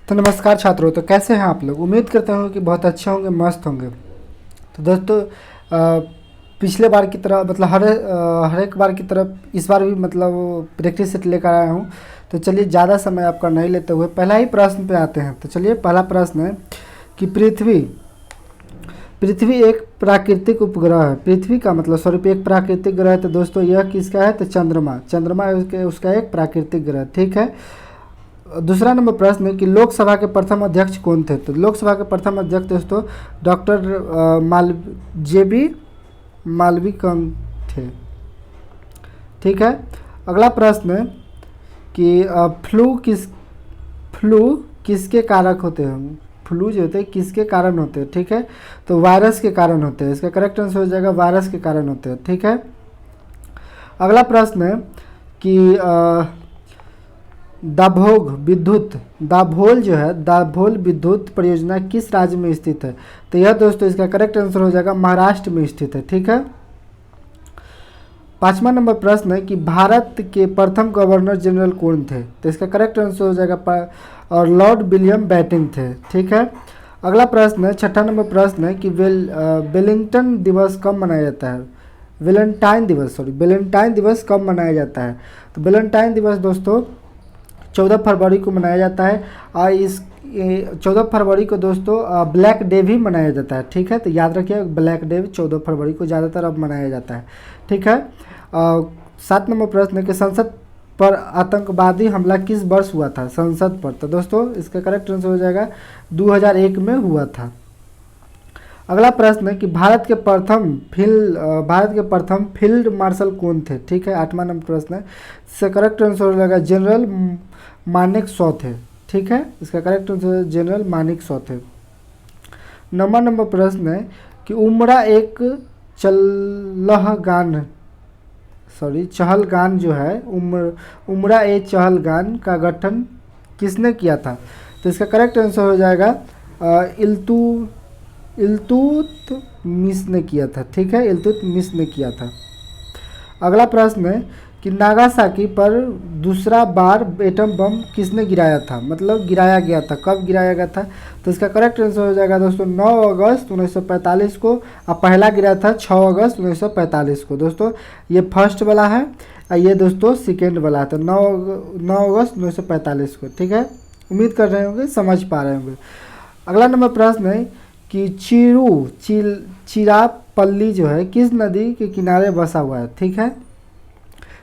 तो नमस्कार छात्रों। तो कैसे हैं आप लोग? उम्मीद करते हो कि बहुत अच्छे होंगे, मस्त होंगे। तो दोस्तों, पिछले बार की तरह मतलब हर एक बार की तरह इस बार भी मतलब प्रैक्टिस सेट लेकर आया हूँ। तो चलिए, ज़्यादा समय आपका नहीं लेते हुए पहला ही प्रश्न पे आते हैं। तो चलिए, पहला प्रश्न है कि पृथ्वी पृथ्वी एक प्राकृतिक उपग्रह है। पृथ्वी का मतलब स्वरूप एक प्राकृतिक ग्रह है। तो दोस्तों, यह किसका है? तो चंद्रमा उसका एक प्राकृतिक ग्रह, ठीक है। दूसरा नंबर प्रश्न है कि लोकसभा के प्रथम अध्यक्ष कौन थे? तो लोकसभा के प्रथम अध्यक्ष दोस्तों डॉक्टर जेबी मालविकन थे, ठीक है। अगला प्रश्न है कि फ्लू किसके कारक होते हैं? फ्लू जो होते हैं किसके कारण होते हैं, ठीक है। तो वायरस के कारण होते हैं। इसका करेक्ट आंसर हो जाएगा वायरस के कारण होते हैं, ठीक है। अगला प्रश्न है कि दाभोल विद्युत परियोजना किस राज्य में स्थित है? तो यह दोस्तों इसका करेक्ट आंसर हो जाएगा महाराष्ट्र में स्थित है, ठीक है। पांचवा नंबर प्रश्न है कि भारत के प्रथम गवर्नर जनरल कौन थे? तो इसका करेक्ट आंसर हो जाएगा और लॉर्ड विलियम बेंटिंक थे, ठीक है। अगला प्रश्न है, छठा नंबर प्रश्न है कि वेलिंगटन दिवस कब मनाया जाता है? वेलेंटाइन दिवस कब मनाया जाता है? तो वेलेंटाइन दिवस दोस्तों 14 फरवरी को मनाया जाता है। और इस 14 फरवरी को दोस्तों ब्लैक डे भी मनाया जाता है, ठीक है। तो याद रखिए, ब्लैक डे 14 फरवरी को ज़्यादातर अब मनाया जाता है, ठीक है। 7 नंबर प्रश्न है कि संसद पर आतंकवादी हमला किस वर्ष हुआ था? संसद पर, तो दोस्तों इसका करेक्ट आंसर हो जाएगा 2001 में हुआ था। अगला प्रश्न है कि भारत के प्रथम फील्ड मार्शल कौन थे? ठीक है, 8वां नंबर प्रश्न है। इसका करेक्ट आंसर हो जाएगा जनरल मानेकशॉ थे, ठीक है। इसका करेक्ट आंसर जनरल मानेकशॉ थे। 9वां नंबर प्रश्न है कि चहलगान जो है उमरा ए चहलगान का गठन किसने किया था? तो इसका करेक्ट आंसर हो जाएगा इल्तुतमिश ने किया था, ठीक है। इल्तुतमिश ने किया था। अगला प्रश्न है कि नागासाकी पर दूसरा बार एटम बम किसने गिराया था? मतलब गिराया गया था, कब गिराया गया था? तो इसका करेक्ट आंसर हो जाएगा दोस्तों 9 अगस्त 1945 को। और पहला गिरा था 6 अगस्त 1945 को। दोस्तों ये फर्स्ट वाला है और ये दोस्तों सेकेंड वाला है। तो 9 अगस्त 1945 को, ठीक है। उम्मीद कर रहे होंगे समझ पा रहे होंगे। अगला नंबर प्रश्न है कि चिरापल्ली जो है किस नदी के किनारे बसा हुआ है? ठीक है,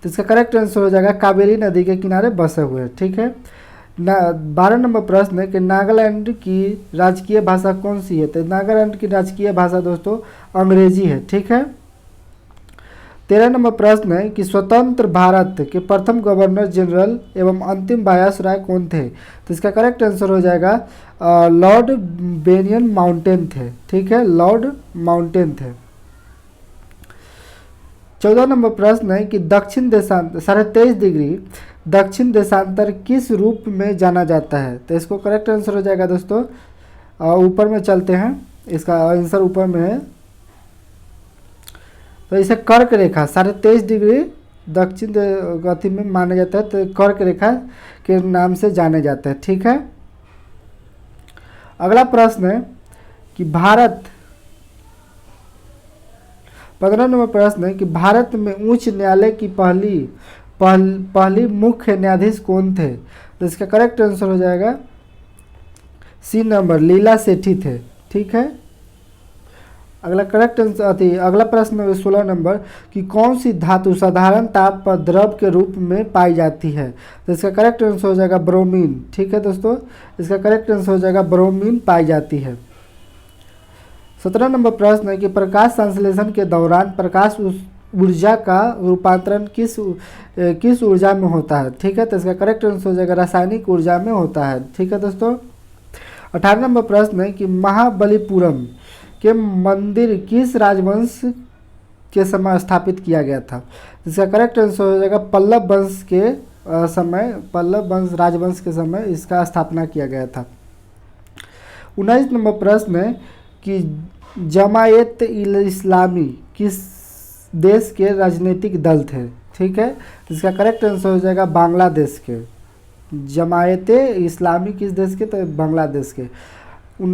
तो इसका करेक्ट आंसर हो जाएगा कावेरी नदी के किनारे बसे हुए हैं, ठीक है। 12 नंबर प्रश्न है कि नागालैंड की राजकीय भाषा कौन सी है? तो नागालैंड की राजकीय भाषा दोस्तों अंग्रेजी है, ठीक है। 13 नंबर प्रश्न है कि स्वतंत्र भारत के प्रथम गवर्नर जनरल एवं अंतिम वायसराय कौन थे? तो इसका करेक्ट आंसर हो जाएगा लॉर्ड बेनियन माउंटेन थे, ठीक है, लॉर्ड माउंटेन थे। 14 नंबर प्रश्न है कि दक्षिण देशांतर 23.5 डिग्री दक्षिण देशांतर किस रूप में जाना जाता है? तो इसको करेक्ट आंसर हो जाएगा दोस्तों, ऊपर में चलते हैं, इसका आंसर ऊपर में है। तो इसे कर्क रेखा 23.5 डिग्री दक्षिण गति में माना जाता है, तो कर्क रेखा के नाम से जाने जाते हैं, ठीक है। अगला प्रश्न है कि 15 नंबर प्रश्न है कि भारत में उच्च न्यायालय की पहली मुख्य न्यायाधीश कौन थे? तो इसका करेक्ट आंसर हो जाएगा सी नंबर, लीला सेठी थे, ठीक है। अगला प्रश्न है 16 नंबर कि कौन सी धातु साधारण ताप पर द्रव के रूप में पाई जाती है? तो इसका करेक्ट आंसर हो जाएगा ब्रोमीन, ठीक है दोस्तों, इसका करेक्ट आंसर हो जाएगा ब्रोमीन पाई जाती है। 17 नंबर प्रश्न है कि प्रकाश संश्लेषण के दौरान प्रकाश ऊर्जा का रूपांतरण किस ऊर्जा में होता है? ठीक है, तो इसका करेक्ट आंसर हो जाएगा रासायनिक ऊर्जा में होता है, ठीक है दोस्तों। 18 नंबर प्रश्न है कि महाबलीपुरम के मंदिर किस राजवंश के समय स्थापित किया गया था? इसका करेक्ट आंसर हो जाएगा पल्लव वंश राजवंश के समय इसका स्थापना किया गया था। 19 नंबर प्रश्न है कि जमायत इस्लामी किस देश के राजनीतिक दल थे? ठीक है, इसका करेक्ट आंसर हो जाएगा बांग्लादेश के। जमायत इस्लामी किस देश के, तो बांग्लादेश के।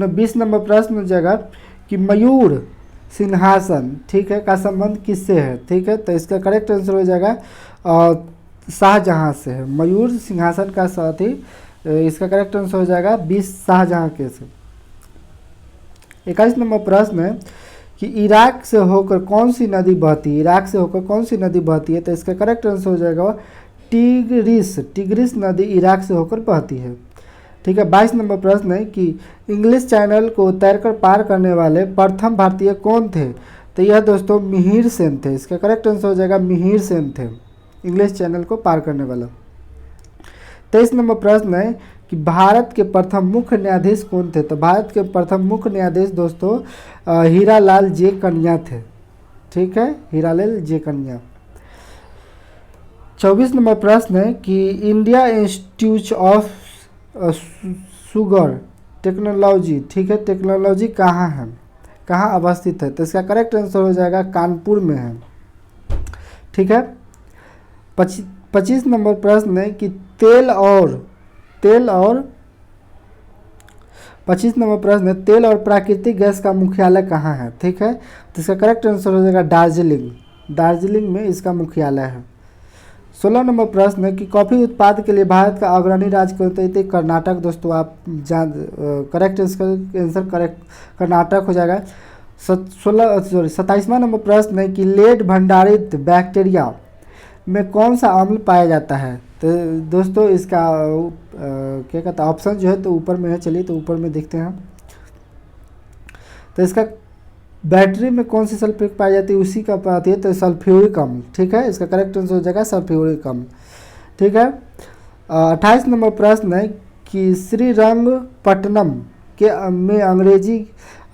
20 नंबर प्रश्न हो जाएगा कि मयूर सिंहासन, ठीक है, का संबंध किससे है, ठीक है, तो इसका करेक्ट आंसर हो जाएगा शाहजहां से है। मयूर सिंहासन का साथी, इसका करेक्ट आंसर हो जाएगा 20 शाहजहां के से। 21 नंबर प्रश्न है कि इराक से होकर कौन सी नदी बहती है, इराक से होकर कौन सी नदी बहती है, तो इसका करेक्ट आंसर हो जाएगा टिग्रिस, टिग्रिस नदी इराक से होकर बहती है, ठीक है। 22 नंबर प्रश्न है कि इंग्लिश चैनल को तैरकर पार करने वाले प्रथम भारतीय कौन थे, तो यह दोस्तों मिहिर सेन थे। इसका करेक्ट आंसर हो जाएगा मिहिर सेन थे, इंग्लिश चैनल को पार करने वाला। 23 नंबर प्रश्न है कि भारत के प्रथम मुख्य न्यायाधीश कौन थे, तो भारत के प्रथम मुख्य न्यायाधीश दोस्तों हीरालाल जे कन्या थे, ठीक है, हीरालाल जे कन्या। 24 नंबर प्रश्न है कि India institute of sugar technology, ठीक है, टेक्नोलॉजी कहाँ है, कहाँ अवस्थित है, तो इसका करेक्ट आंसर हो जाएगा कानपुर में है, ठीक है। 25 नंबर प्रश्न है कि तेल और 25 नंबर प्रश्न है तेल और प्राकृतिक गैस का मुख्यालय कहाँ है, ठीक है, तो इसका करेक्ट आंसर हो जाएगा दार्जिलिंग, दार्जिलिंग में इसका मुख्यालय है। 16 नंबर प्रश्न है कि कॉफ़ी उत्पाद के लिए भारत का अग्रणी राज्य कौन सा, कर्नाटक दोस्तों, आप जान करेक्ट आंसर करेक्ट कर्नाटक हो जाएगा। 27वां नंबर प्रश्न है कि लेड भंडारित बैक्टीरिया में कौन सा अम्ल पाया जाता है, तो दोस्तों इसका क्या कहता है ऑप्शन जो है तो ऊपर में है, चलिए तो ऊपर में देखते हैं। तो इसका बैटरी में कौन सी सल्फ्यूरिक पाई जाती है, उसी का पाती है, तो सल्फ्यूरिक अम्ल, ठीक है, इसका करेक्ट आंसर हो जाएगा सल्फ्यूरिक अम्ल, ठीक है। 28 नंबर प्रश्न है कि श्रीरंगपट्टनम के में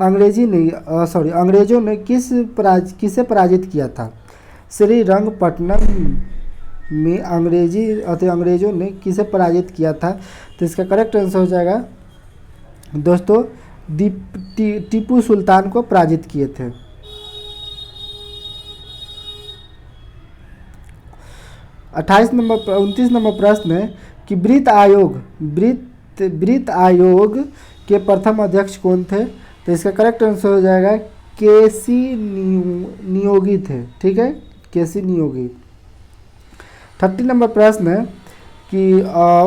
अंग्रेजों ने किसे पराजित किया था, श्रीरंगपट्टनम में अंग्रेजों ने किसे पराजित किया था, तो इसका करेक्ट आंसर हो जाएगा दोस्तों टीपू सुल्तान को पराजित किए थे। 29 नंबर प्रश्न है कि वित्त आयोग के प्रथम अध्यक्ष कौन थे, तो इसका करेक्ट आंसर हो जाएगा केसी नियोगी थे, ठीक है, केसी नियोगी। 30 नंबर प्रश्न है कि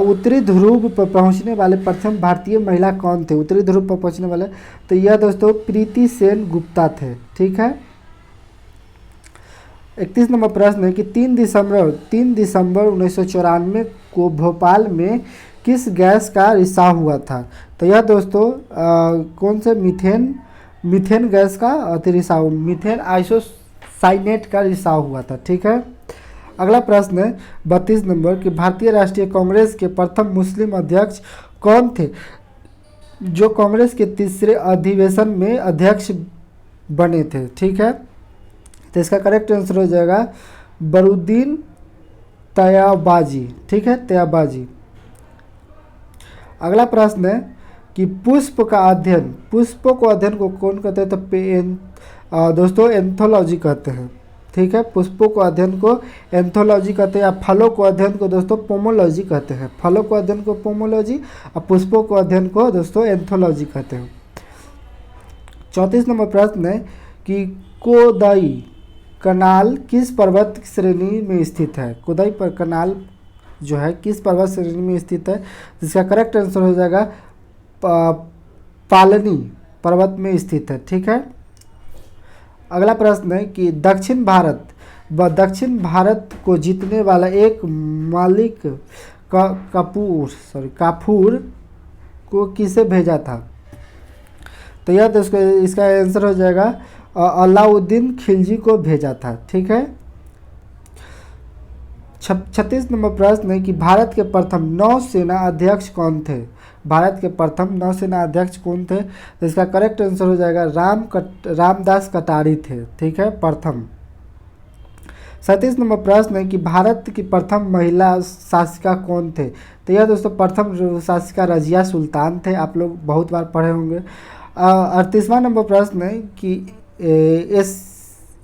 उत्तरी ध्रुव पर पहुंचने वाले प्रथम भारतीय महिला कौन थे, उत्तरी ध्रुव पर पहुंचने वाले, तो यह दोस्तों प्रीति सेन गुप्ता थे, ठीक है। 31 नंबर प्रश्न है कि 3 दिसंबर 1994 को भोपाल में किस गैस का रिसाव हुआ था, तो यह दोस्तों कौन से मीथेन गैस का रिसाव, मीथेन आइसोसाइनेट का रिसाव हुआ था, ठीक है। अगला प्रश्न है 32 नंबर कि भारतीय राष्ट्रीय कांग्रेस के प्रथम मुस्लिम अध्यक्ष कौन थे, जो कांग्रेस के तीसरे अधिवेशन में अध्यक्ष बने थे, ठीक है, तो इसका करेक्ट आंसर हो जाएगा बरुद्दीन तयाबाजी, ठीक है, तयाबाजी। अगला प्रश्न है कि पुष्पों को अध्ययन को कौन कहते हैं, तो दोस्तों एंथोलॉजी कहते हैं, ठीक है, पुष्पों को अध्ययन को एंथोलॉजी कहते हैं, या फलों को अध्ययन को दोस्तों पोमोलॉजी कहते हैं, फलों को अध्ययन को पोमोलॉजी और पुष्पों को अध्ययन को दोस्तों एंथोलॉजी कहते हैं। 34 नंबर प्रश्न है कि कोदई कनाल किस पर्वत श्रेणी में स्थित है, कोदई पर कनाल जो है किस पर्वत श्रेणी में स्थित है, जिसका करेक्ट आंसर हो जाएगा पालनी पर्वत में स्थित है, ठीक है। अगला प्रश्न है कि दक्षिण भारत को जीतने वाला एक मालिक काफूर को किसे भेजा था, तो यह दोस्तों इसका आंसर हो जाएगा अलाउद्दीन खिलजी को भेजा था, ठीक है। 36 नंबर प्रश्न है कि भारत के प्रथम नौसेना अध्यक्ष कौन थे, भारत के प्रथम नौसेना अध्यक्ष कौन थे, तो इसका करेक्ट आंसर हो जाएगा रामदास कटारी थे, ठीक है, प्रथम। 37 नंबर प्रश्न है कि भारत की प्रथम महिला शासिका कौन थे, तो यह दोस्तों प्रथम शासिका रजिया सुल्तान थे, आप लोग बहुत बार पढ़े होंगे। 38वां नंबर प्रश्न है कि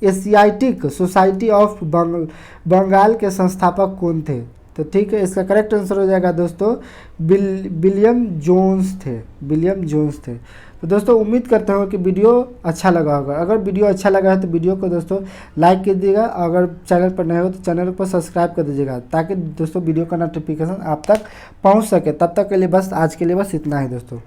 एशियाटिक सोसाइटी ऑफ बंगाल के संस्थापक कौन थे, तो ठीक है, इसका करेक्ट आंसर हो जाएगा दोस्तों विलियम जोन्स थे, विलियम जोन्स थे। तो दोस्तों उम्मीद करता हूँ कि वीडियो अच्छा लगा होगा। अगर वीडियो अच्छा लगा है तो वीडियो को दोस्तों लाइक कीजिएगा, अगर चैनल पर नए हो तो चैनल को सब्सक्राइब कर दीजिएगा, ताकि दोस्तों वीडियो का नोटिफिकेशन आप तक पहुँच सके। तब तक के लिए बस आज के लिए बस इतना ही दोस्तों।